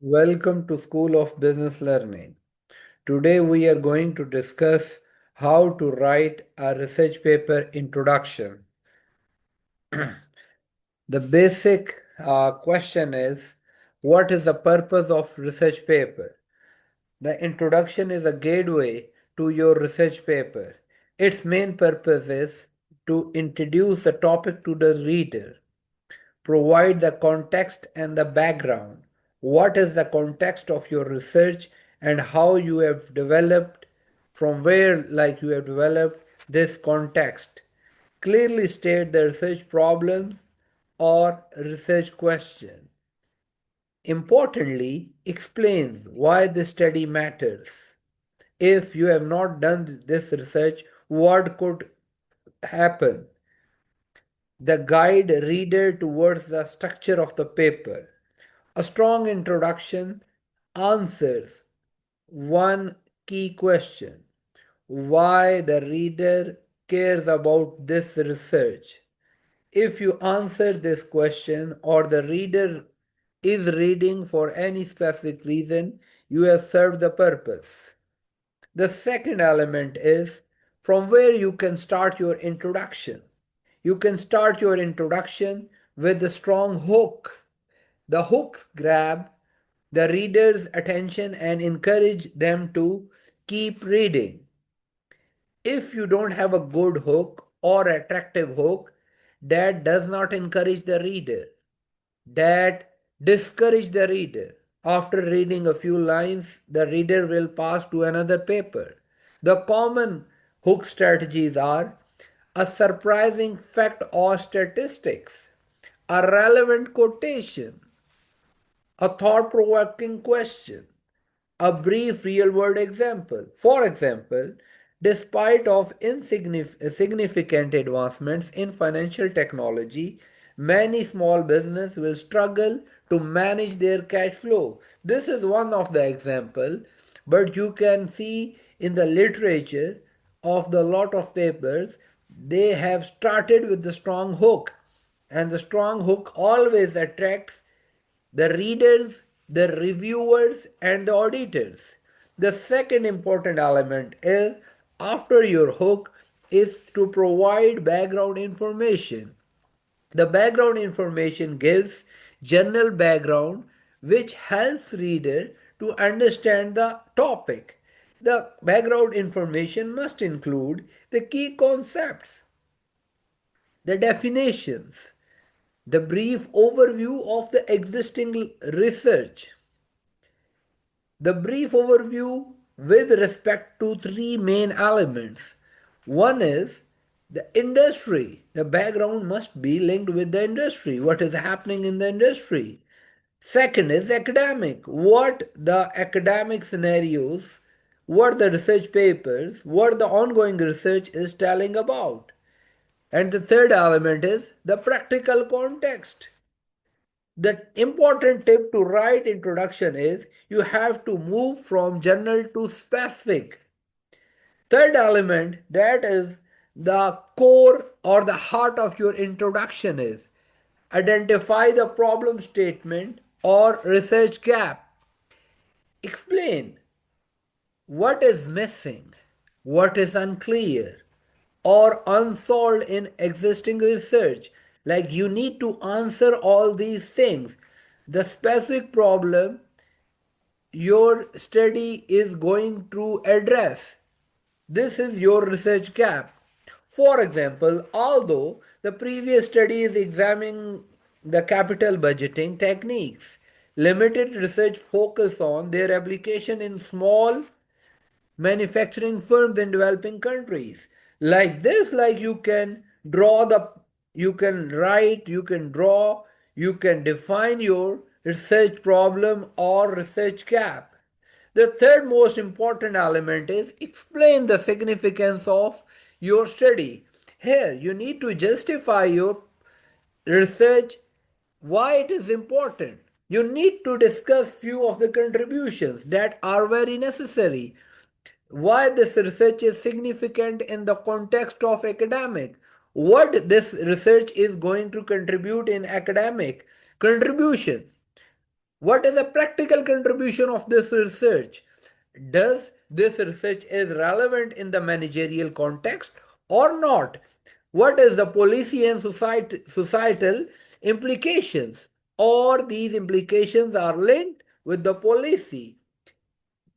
Welcome to School of Business Learning. Today we are going to discuss how to write a research paper introduction. The basic question is, what is the purpose of research paper? The introduction is a gateway to your research paper. Its main purpose is to introduce the topic to the reader. Provide the context and the background. What is the context of your research and how you have developed, from where you have developed this context. Clearly state the research problem or research question. Importantly, explains why this study matters. If you have not done this research, what could happen? The guide reader towards the structure of the paper. A strong introduction answers one key question: why the reader cares about this research. If you answer this question or the reader is reading for any specific reason, you have served the purpose. The second element is from where you can start your introduction. You can start your introduction with a strong hook. The hooks grab the reader's attention and encourage them to keep reading. If you don't have a good hook or attractive hook, that does not encourage the reader. That discourage the reader. After reading a few lines, the reader will pass to another paper. The common hook strategies are a surprising fact or statistics, a relevant quotation, a thought provoking question, a brief real world example. For example, despite of insignificant advancements in financial technology, many small businesses will struggle to manage their cash flow. This is one of the example, but you can see in the literature of the lot of papers, they have started with the strong hook, and the strong hook always attracts the readers, the reviewers, and the auditors. The second important element is after your hook is to provide background information. The background information gives general background which helps reader to understand the topic. The background information must include the key concepts, the definitions, the brief overview of the existing research. The brief overview with respect to three main elements. One is the industry. The background must be linked with the industry. What is happening in the industry? Second is academic. What the academic scenarios, what the research papers, what the ongoing research is telling about. And the third element is the practical context. The important tip to write introduction is you have to move from general to specific. Third element, that is the core or the heart of your introduction, is identify the problem statement or research gap. Explain what is missing, what is unclear, or unsolved in existing research. Like you need to answer all these things. The specific problem your study is going to address. This is your research gap. For example, although the previous study is examining the capital budgeting techniques, limited research focus on their application in small manufacturing firms in developing countries. Like this, like you can draw the, you can write, you can draw, you can define your research problem or research gap. The third most important element is explain the significance of your study. Here, you need to justify your research, why it is important. You need to discuss few of the contributions that are very necessary, why this research is significant in the context of academic, what this research is going to contribute in academic contribution. What is the practical contribution of this research? Does this research is relevant in the managerial context or not? What is the policy and societal implications? Or these implications are linked with the policy?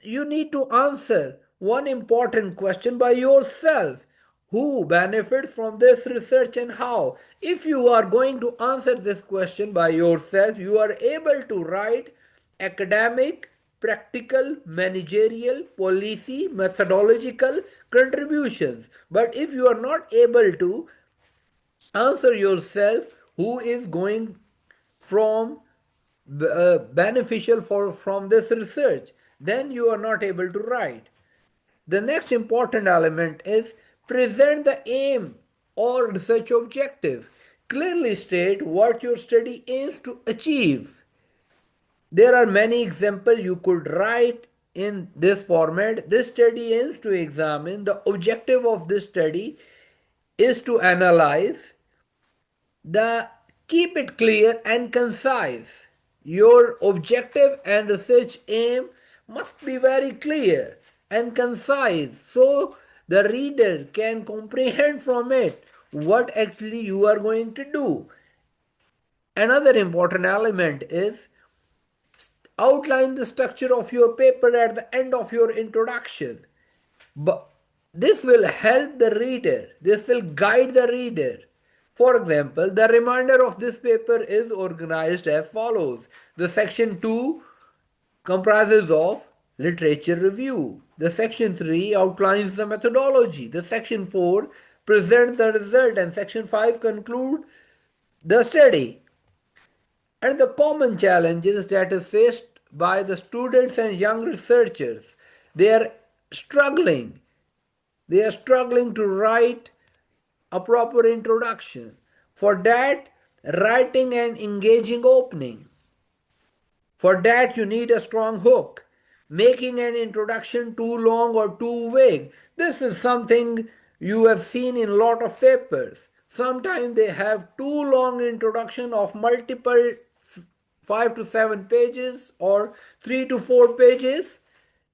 You need to answer one important question by yourself. Who benefits from this research and how? If you are going to answer this question by yourself, you are able to write academic, practical, managerial, policy, methodological contributions. But if you are not able to answer yourself, who is going from beneficial for from this research, then you are not able to write. The next important element is present the aim or research objective. Clearly state what your study aims to achieve. There are many examples you could write in this format. This study aims to examine. The objective of this study is to analyze. The keep it clear and concise. Your objective and research aim must be very clear and concise so the reader can comprehend from it what actually you are going to do. Another important element is outline the structure of your paper at the end of your introduction. But this will help the reader, this will guide the reader. For example, the reminder of this paper is organized as follows. The section 2 comprises of literature review. The section 3 outlines the methodology. The section 4 presents the result, and section 5 conclude the study. And the common challenges that is faced by the students and young researchers, they are struggling they are struggling to write a proper introduction. For that, writing an engaging opening. For that, you need a strong hook. Making an introduction too long or too vague. This is something you have seen in a lot of papers. Sometimes they have too long introduction of multiple 5 to 7 pages or 3 to 4 pages.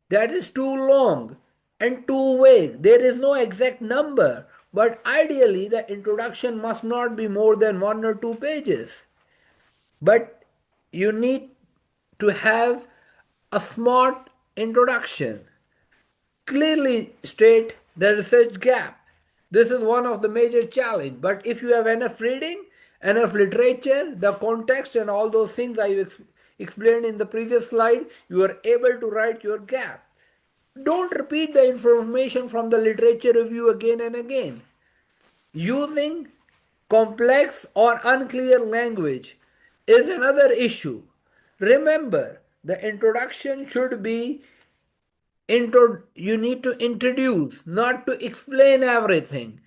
That is too long and too vague. There is no exact number, but ideally the introduction must not be more than 1 or 2 pages. But you need to have a smart introduction. Clearly state the research gap. This is one of the major challenge. But if you have enough reading, enough literature, the context and all those things I explained in the previous slide, you are able to write your gap. Don't repeat the information from the literature review again and again. Using complex or unclear language is another issue. Remember, the introduction should be you need to introduce, not to explain everything.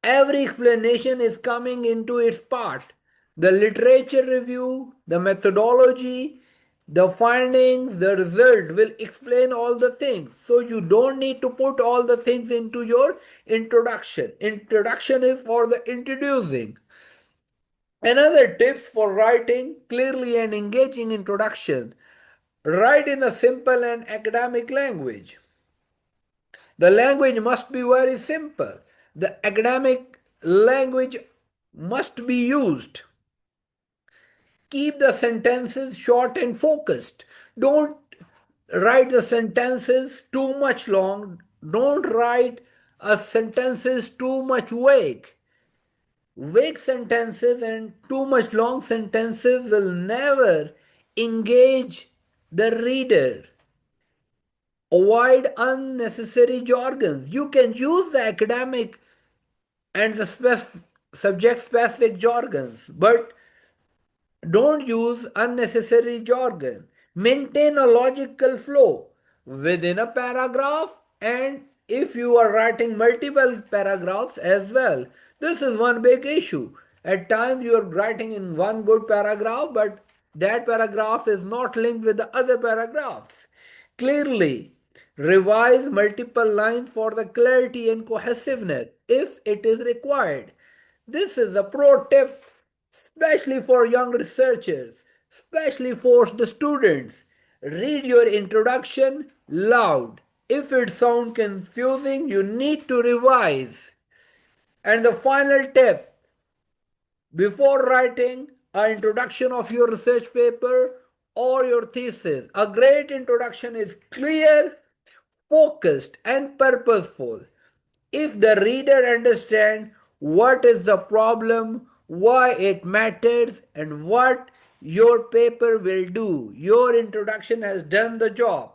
Every explanation is coming into its part. The literature review, the methodology, the findings, the result will explain all the things. So you don't need to put all the things into your introduction. Introduction is for the introducing. Another tips for writing clearly and engaging introduction. Write in a simple and academic language. The language must be very simple. The academic language must be used. Keep the sentences short and focused. Don't write the sentences too much long. Don't write sentences too much vague. Vague sentences and too much long sentences will never engage the reader. Avoid unnecessary jargons. You can use the academic and the subject specific jargons, but don't use unnecessary jargon. Maintain a logical flow within a paragraph, and if you are writing multiple paragraphs as well. This is one big issue. At times you are writing in one good paragraph, but that paragraph is not linked with the other paragraphs. Clearly, revise multiple lines for the clarity and cohesiveness if it is required. This is a pro tip, especially for young researchers. Especially for the students. Read your introduction loud. If it sounds confusing, you need to revise. And the final tip, before writing an introduction of your research paper or your thesis, a great introduction is clear, focused, and purposeful. If the reader understands what is the problem, why it matters, and what your paper will do, your introduction has done the job.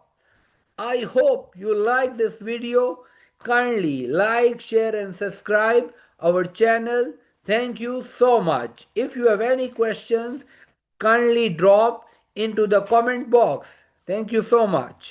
I hope you like this video. Kindly like, share, and subscribe our channel. Thank you so much. If you have any questions, kindly drop into the comment box. Thank you so much.